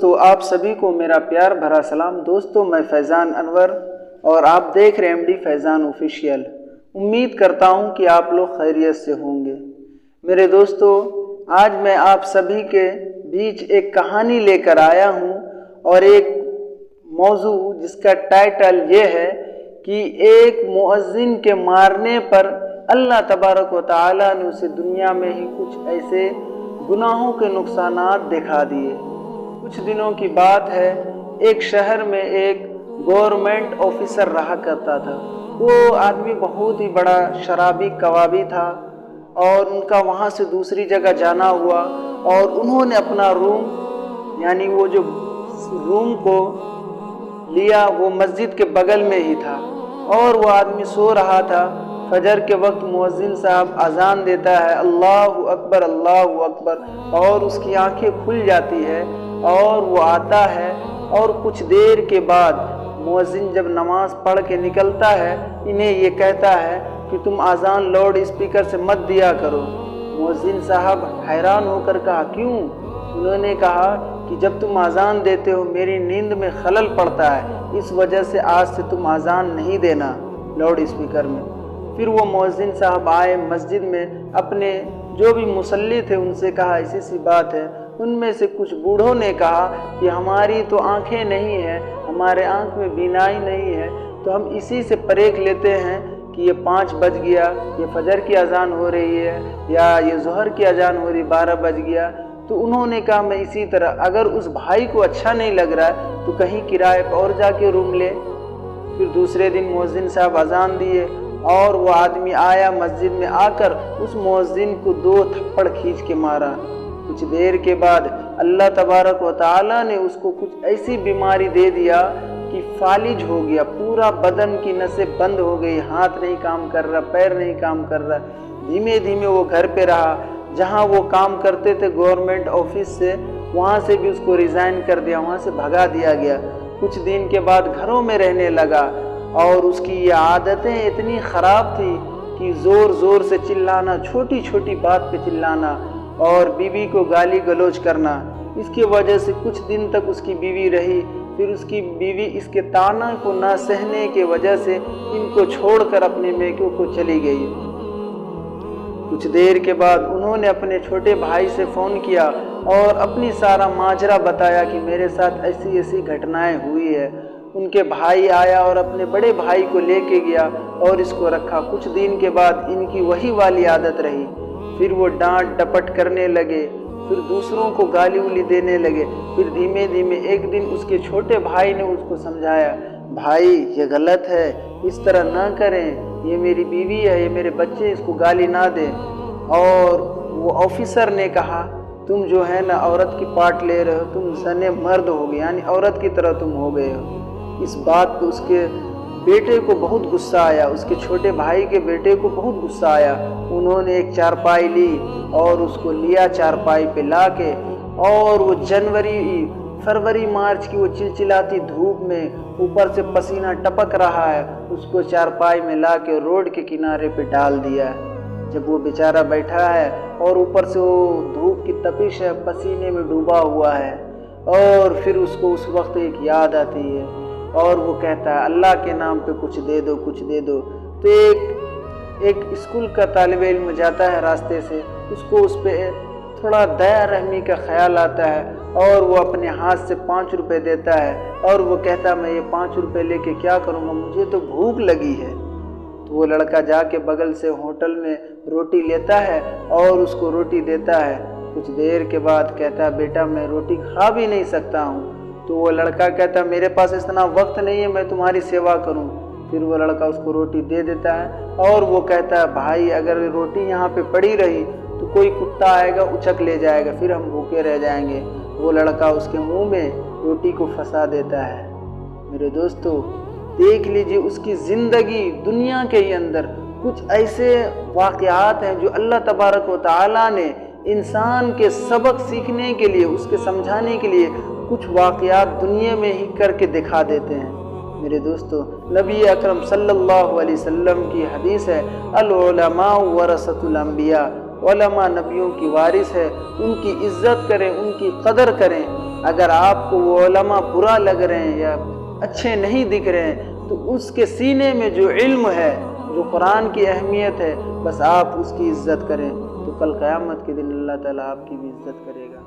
دوستو آپ سبھی کو میرا پیار بھرا سلام۔ دوستو میں فیضان انور اور آپ دیکھ رہے MD فیضان آفیشیل۔ امید کرتا ہوں کہ آپ لوگ خیریت سے ہوں گے۔ میرے دوستو آج میں آپ سبھی کے بیچ ایک کہانی لے کر آیا ہوں اور ایک موضوع جس کا ٹائٹل یہ ہے کہ ایک مؤذن کے مارنے پر اللہ تبارک و تعالیٰ نے اسے دنیا میں ہی کچھ ایسے گناہوں کے نقصانات دکھا دیے۔ کچھ دنوں کی بات ہے، ایک شہر میں ایک گورنمنٹ آفیسر رہا کرتا تھا۔ وہ آدمی بہت ہی بڑا شرابی کبابی تھا اور ان کا وہاں سے دوسری جگہ جانا ہوا اور انہوں نے اپنا روم یعنی وہ جو روم کو لیا وہ مسجد کے بغل میں ہی تھا اور وہ آدمی سو رہا تھا۔ فجر کے وقت مؤذن صاحب اذان دیتا ہے، اللہ اکبر اللہ اکبر، اور اس کی آنکھیں کھل جاتی ہے اور وہ آتا ہے اور کچھ دیر کے بعد مؤذن جب نماز پڑھ کے نکلتا ہے انہیں یہ کہتا ہے کہ تم اذان لاؤڈ اسپیکر سے مت دیا کرو۔ مؤذن صاحب حیران ہو کر کہا کیوں؟ انہوں نے کہا کہ جب تم اذان دیتے ہو میری نیند میں خلل پڑتا ہے، اس وجہ سے آج سے تم اذان نہیں دینا لاؤڈ اسپیکر میں۔ پھر وہ مؤذن صاحب آئے مسجد میں، اپنے جو بھی مصلی تھے ان سے کہا ایسی سی بات ہے۔ ان میں سے کچھ بوڑھوں نے کہا کہ ہماری تو آنکھیں نہیں ہیں، ہمارے آنکھ میں بینائی نہیں ہے، تو ہم اسی سے پریک لیتے ہیں کہ یہ 5 بج گیا، یہ فجر کی اذان ہو رہی ہے یا یہ ظہر کی اذان ہو رہی 12 بج گیا۔ تو انہوں نے کہا میں اسی طرح، اگر اس بھائی کو اچھا نہیں لگ رہا ہے تو کہیں کرائے پر اور جا کے روم لے۔ پھر دوسرے دن مؤذن صاحب اذان دیے اور وہ آدمی آیا مسجد میں، آ کر اس مؤذن کو 2 تھپڑ کھینچ کے مارا۔ کچھ دیر کے بعد اللہ تبارک و تعالیٰ نے اس کو کچھ ایسی بیماری دے دیا کہ فالج ہو گیا، پورا بدن کی نسیں بند ہو گئی، ہاتھ نہیں کام کر رہا، پیر نہیں کام کر رہا۔ دھیمے دھیمے وہ گھر پہ رہا، جہاں وہ کام کرتے تھے گورنمنٹ آفس سے، وہاں سے بھی اس کو ریزائن کر دیا، وہاں سے بھگا دیا گیا۔ کچھ دن کے بعد گھروں میں رہنے لگا اور اس کی یہ عادتیں اتنی خراب تھی کہ زور زور سے چلانا، چھوٹی چھوٹی بات پہ چلانا اور بیوی کو گالی گلوچ کرنا۔ اس کی وجہ سے کچھ دن تک اس کی بیوی رہی، پھر اس کی بیوی اس کے طعنہ کو نہ سہنے کی وجہ سے ان کو چھوڑ کر اپنے میکوں کو چلی گئی۔ کچھ دیر کے بعد انہوں نے اپنے چھوٹے بھائی سے فون کیا اور اپنی سارا ماجرا بتایا کہ میرے ساتھ ایسی ایسی گھٹنائیں ہوئی ہے۔ ان کے بھائی آیا اور اپنے بڑے بھائی کو لے کے گیا اور اس کو رکھا۔ کچھ دن کے بعد ان کی وہی والی عادت رہی، پھر وہ ڈانٹ ڈپٹ کرنے لگے، پھر دوسروں کو گالی ولی دینے لگے۔ پھر دھیمے دھیمے ایک دن اس کے چھوٹے بھائی نے اس کو سمجھایا، بھائی یہ غلط ہے، اس طرح نہ کریں، یہ میری بیوی ہے، یہ میرے بچے، اس کو گالی نہ دیں۔ اور وہ آفیسر نے کہا تم جو ہے نا عورت کی پارٹ لے رہے ہو، تم زن مرد ہو گئے، یعنی عورت کی طرح تم ہو گئے ہو۔ اس بات پہ اس کے بیٹے کو بہت غصہ آیا، اس کے چھوٹے بھائی کے بیٹے کو بہت غصہ آیا۔ انہوں نے ایک چارپائی لی اور اس کو لیا چارپائی پہ لا کے، اور وہ فروری مارچ کی وہ چلچلاتی دھوپ میں اوپر سے پسینہ ٹپک رہا ہے، اس کو چارپائی میں لا کے روڈ کے کنارے پہ ڈال دیا۔ جب وہ بیچارہ بیٹھا ہے اور اوپر سے وہ دھوپ کی تپش ہے، پسینے میں ڈوبا ہوا ہے، اور پھر اس کو اس وقت ایک یاد آتی ہے اور وہ کہتا ہے اللہ کے نام پہ کچھ دے دو، کچھ دے دو۔ تو ایک اسکول کا طالب علم جاتا ہے راستے سے، اس کو اس پہ تھوڑا دیا رحمی کا خیال آتا ہے اور وہ اپنے ہاتھ سے 5 روپے دیتا ہے اور وہ کہتا ہے میں یہ 5 روپے لے کے کیا کروں گا، مجھے تو بھوک لگی ہے۔ تو وہ لڑکا جا کے بغل سے ہوٹل میں روٹی لیتا ہے اور اس کو روٹی دیتا ہے۔ کچھ دیر کے بعد کہتا ہے بیٹا میں روٹی کھا بھی نہیں سکتا ہوں۔ تو وہ لڑکا کہتا ہے میرے پاس اتنا وقت نہیں ہے میں تمہاری سیوا کروں۔ پھر وہ لڑکا اس کو روٹی دے دیتا ہے اور وہ کہتا ہے بھائی اگر روٹی یہاں پہ پڑی رہی تو کوئی کتا آئے گا اچک لے جائے گا، پھر ہم بھوکے رہ جائیں گے۔ وہ لڑکا اس کے منہ میں روٹی کو پھنسا دیتا ہے۔ میرے دوستو دیکھ لیجئے اس کی زندگی دنیا کے اندر کچھ ایسے واقعات ہیں جو اللہ تبارک و تعالیٰ نے انسان کے سبق سیکھنے کے لیے، اس کے سمجھانے کے لیے کچھ واقعات دنیا میں ہی کر کے دکھا دیتے ہیں۔ میرے دوستو نبی اکرم صلی اللہ علیہ وسلم کی حدیث ہے العلماء ورثۃ الانبیاء، علماء نبیوں کی وارث ہے، ان کی عزت کریں، ان کی قدر کریں۔ اگر آپ کو وہ علماء برا لگ رہے ہیں یا اچھے نہیں دکھ رہے ہیں تو اس کے سینے میں جو علم ہے، جو قرآن کی اہمیت ہے، بس آپ اس کی عزت کریں، تو کل قیامت کے دن اللہ تعالیٰ آپ کی بھی عزت کرے گا۔